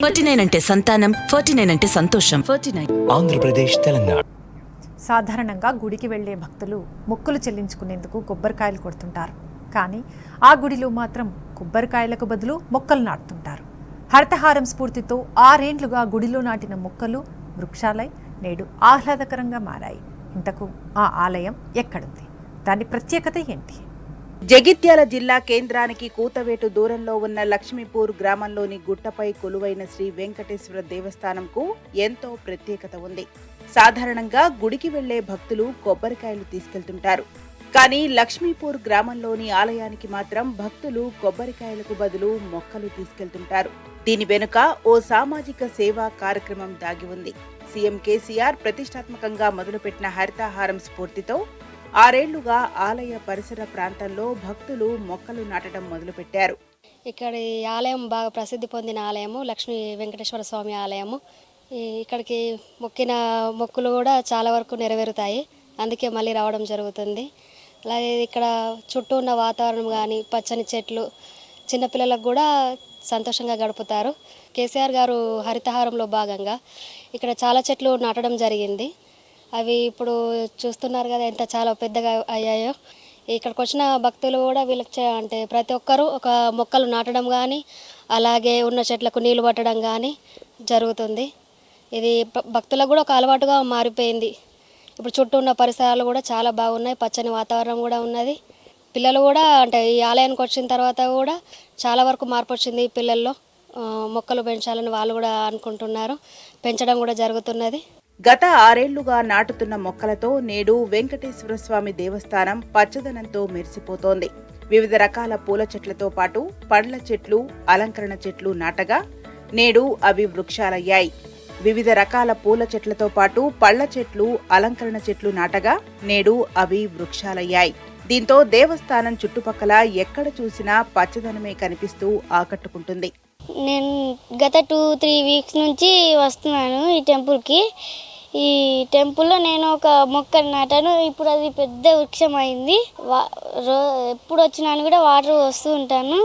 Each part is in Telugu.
49 అంటే సంతానం, 49 అంటే సంతోషం. 49 ఆంధ్రప్రదేశ్, తెలంగాణ. సాధారణంగా గుడికి వెళ్లే భక్తులు మొక్కులు చెల్లించుకునేందుకు కొబ్బరికాయలు కొడుతుంటారు. కానీ ఆ గుడిలో మాత్రం కొబ్బరికాయలకు బదులు మొక్కలు నాటుతుంటారు. హరితహారం స్ఫూర్తితో 6 ఏండ్లుగా గుడిలో నాటిన మొక్కలు వృక్షాలై నేడు ఆహ్లాదకరంగా మారాయి. ఇంతకు ఆ ఆలయం ఎక్కడుంది? దాని ప్రత్యేకత ఏంటి? జగిత్యాల జిల్లా కేంద్రానికి కూతవేటు దూరంలో ఉన్న లక్ష్మీపూర్ గ్రామంలోని గుట్టపై కొలువైన శ్రీ వెంకటేశ్వర దేవస్థానంకు ఎంతో ప్రత్యేకత ఉంది. సాధారణంగా గుడికి వెళ్లే భక్తులు కొబ్బరికాయలు తీసుకెళ్తుంటారు. కానీ లక్ష్మీపూర్ గ్రామంలోని ఆలయానికి మాత్రం భక్తులు కొబ్బరికాయలకు బదులు మొక్కలు తీసుకెళ్తుంటారు. దీని వెనుక ఓ సామాజిక సేవా కార్యక్రమం దాగి ఉంది. సీఎం కేసీఆర్ ప్రతిష్టాత్మకంగా మొదలుపెట్టిన హరితహారం స్ఫూర్తితో 6 ఏళ్లుగా ఆలయ పరిసర ప్రాంతంలో భక్తులు మొక్కలు నాటడం మొదలుపెట్టారు. ఇక్కడ ఈ ఆలయం బాగా ప్రసిద్ధి పొందిన ఆలయము లక్ష్మీ వెంకటేశ్వర స్వామి ఆలయము. ఇక్కడికి మొక్కిన మొక్కులు కూడా చాలా వరకు నెరవేరుతాయి. అందుకే మళ్ళీ రావడం జరుగుతుంది. అలాగే ఇక్కడ చుట్టూ ఉన్న వాతావరణం కానీ పచ్చని చెట్లు చిన్నపిల్లలకు కూడా సంతోషంగా గడుపుతారు. కేసీఆర్ గారు హరితహారంలో భాగంగా ఇక్కడ చాలా చెట్లు నాటడం జరిగింది. అవి ఇప్పుడు చూస్తున్నారు కదా ఎంత చాలా పెద్దగా అయ్యాయో. ఇక్కడికి వచ్చిన భక్తులు కూడా వీళ్ళకి అంటే ప్రతి ఒక్కరూ ఒక మొక్కలు నాటడం కానీ అలాగే ఉన్న చెట్లకు నీళ్లు పట్టడం కానీ జరుగుతుంది. ఇది భక్తులకు కూడా ఒక అలవాటుగా మారిపోయింది. ఇప్పుడు చుట్టూ ఉన్న పరిసరాలు కూడా చాలా బాగున్నాయి. పచ్చని వాతావరణం కూడా ఉన్నది. పిల్లలు కూడా అంటే ఈ ఆలయానికి వచ్చిన తర్వాత కూడా చాలా వరకు మార్పు వచ్చింది పిల్లల్లో. మొక్కలు పెంచాలని వాళ్ళు కూడా అనుకుంటున్నారు. పెంచడం కూడా జరుగుతున్నది. గత 6 ఏళ్లుగా నాటుతున్న మొక్కలతో నేడు వెంకటేశ్వర స్వామి దేవస్థానం పచ్చదనంతో మెరిసిపోతోంది. వివిధ రకాల పూల చెట్లతో పాటు పండ్ల చెట్లు, అలంకరణ చెట్లు నాటగా నేడు అవి వృక్షాలయ్యాయి. వివిధ రకాల పూల చెట్లతో పాటు పళ్ల చెట్లు, అలంకరణ చెట్లు నాటగా నేడు అవి వృక్షాలయ్యాయి. దీంతో దేవస్థానం చుట్టుపక్కల ఎక్కడ చూసినా పచ్చదనమే కనిపిస్తూ ఆకట్టుకుంటుంది. నేను గత 2-3 వీక్స్ నుంచి వస్తున్నాను ఈ టెంపుల్కి. ఈ టెంపుల్లో నేను ఒక మొక్క నాటాను. ఇప్పుడు అది పెద్ద వృక్షం అయింది. ఎప్పుడు వచ్చినా కూడా వాటర్ వస్తూ ఉంటాను.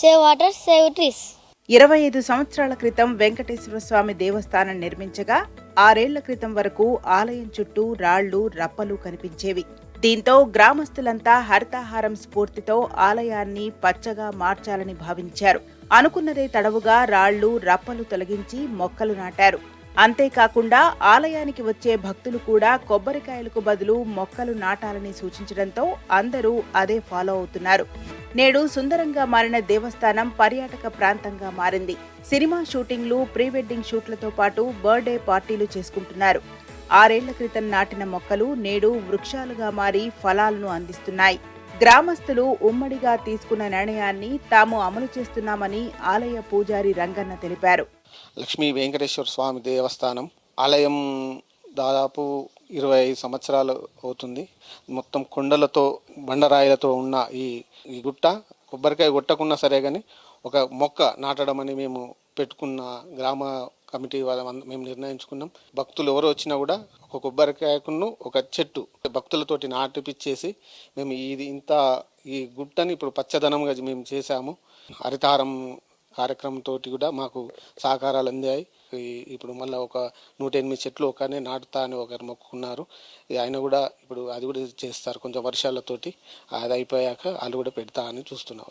Save water, save trees. 25 సంవత్సరాల క్రితం వెంకటేశ్వర స్వామి దేవస్థానం నిర్మించగా 6 ఏళ్ల క్రితం వరకు ఆలయం చుట్టూ రాళ్లు, రప్పలు కనిపించేవి. దీంతో గ్రామస్తులంతా హరితహారం స్ఫూర్తితో ఆలయాన్ని పచ్చగా మార్చాలని భావించారు. అనుకున్నదే తడవుగా రాళ్లు, రప్పలు తొలగించి మొక్కలు నాటారు. అంతేకాకుండా ఆలయానికి వచ్చే భక్తులు కూడా కొబ్బరికాయలకు బదులు మొక్కలు నాటాలని సూచించడంతో అందరూ అదే ఫాలో అవుతున్నారు. నేడు సుందరంగా మారిన దేవస్థానం పర్యాటక ప్రాంతంగా మారింది. సినిమా షూటింగ్లు, ప్రీ వెడ్డింగ్ షూట్లతో పాటు బర్త్డే పార్టీలు చేసుకుంటున్నారు. 6 ఏళ్ల క్రితం నాటిన మొక్కలు నేడు వృక్షాలుగా మారి ఫలాలను అందిస్తున్నాయి. గ్రామస్తులు ఉమ్మడిగా తీసుకున్న నిర్ణయాన్ని తాము అమలు చేస్తున్నామని ఆలయ పూజారి రంగన్న తెలిపారు. లక్ష్మీ వెంకటేశ్వర స్వామి దేవస్థానం ఆలయం దాదాపు 25 సంవత్సరాలు అవుతుంది. మొత్తం కొండలతో, బండరాయిలతో ఉన్న ఈ గుట్ట కొబ్బరికాయ కొట్టకున్నా సరే కానీ ఒక మొక్క నాటడం అని మేము పెట్టుకున్న గ్రామ కమిటీ మేము నిర్ణయించుకున్నాం. భక్తులు ఎవరు వచ్చినా కూడా ఒక కొబ్బరికాయకును ఒక చెట్టు భక్తులతోటి నాటిపిచ్చేసి మేము ఈ గుట్టని ఇప్పుడు పచ్చదనంగా మేము చేశాము. హరితహారం కార్యక్రమంతో కూడా మాకు సహకారాలు అందాయి. ఇప్పుడు మళ్ళీ ఒక 108 చెట్లు ఒకనే నాటుతా అని ఒకరు మొక్కుకున్నారు. ఆయన కూడా ఇప్పుడు అది కూడా చేస్తారు కొంచెం వర్షాలతోటి. అది అయిపోయాక వాళ్ళు కూడా పెడతా అని చూస్తున్నాం.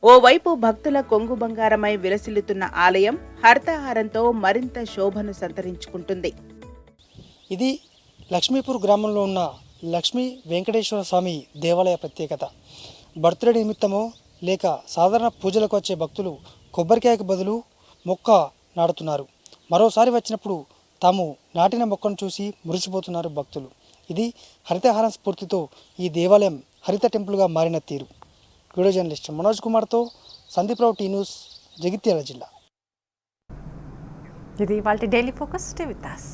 ఓవైపు భక్తుల కొంగు బంగారమై విలసిల్లుతున్న ఆలయం హరితహారంతో మరింత శోభను సంతరించుకుంటుంది. ఇది లక్ష్మీపూర్ గ్రామంలో ఉన్న లక్ష్మీ వెంకటేశ్వర స్వామి దేవాలయ ప్రత్యేకత. బర్త్డే నిమిత్తమో లేక సాధారణ పూజలకు వచ్చే భక్తులు కొబ్బరికాయకు బదులు మొక్క నాటుతున్నారు. మరోసారి వచ్చినప్పుడు తాము నాటిన మొక్కను చూసి మురిసిపోతున్నారు భక్తులు. ఇది హరితహారం స్ఫూర్తితో ఈ దేవాలయం హరిత టెంపుల్గా మారిన తీరు. వీడియో జర్నలిస్ట్ మనోజ్ కుమార్తో సందీప్ రావు, టీ న్యూస్, జగిత్యాల జిల్లా. ఇది వాళ్ళ daily focus. Stay with us.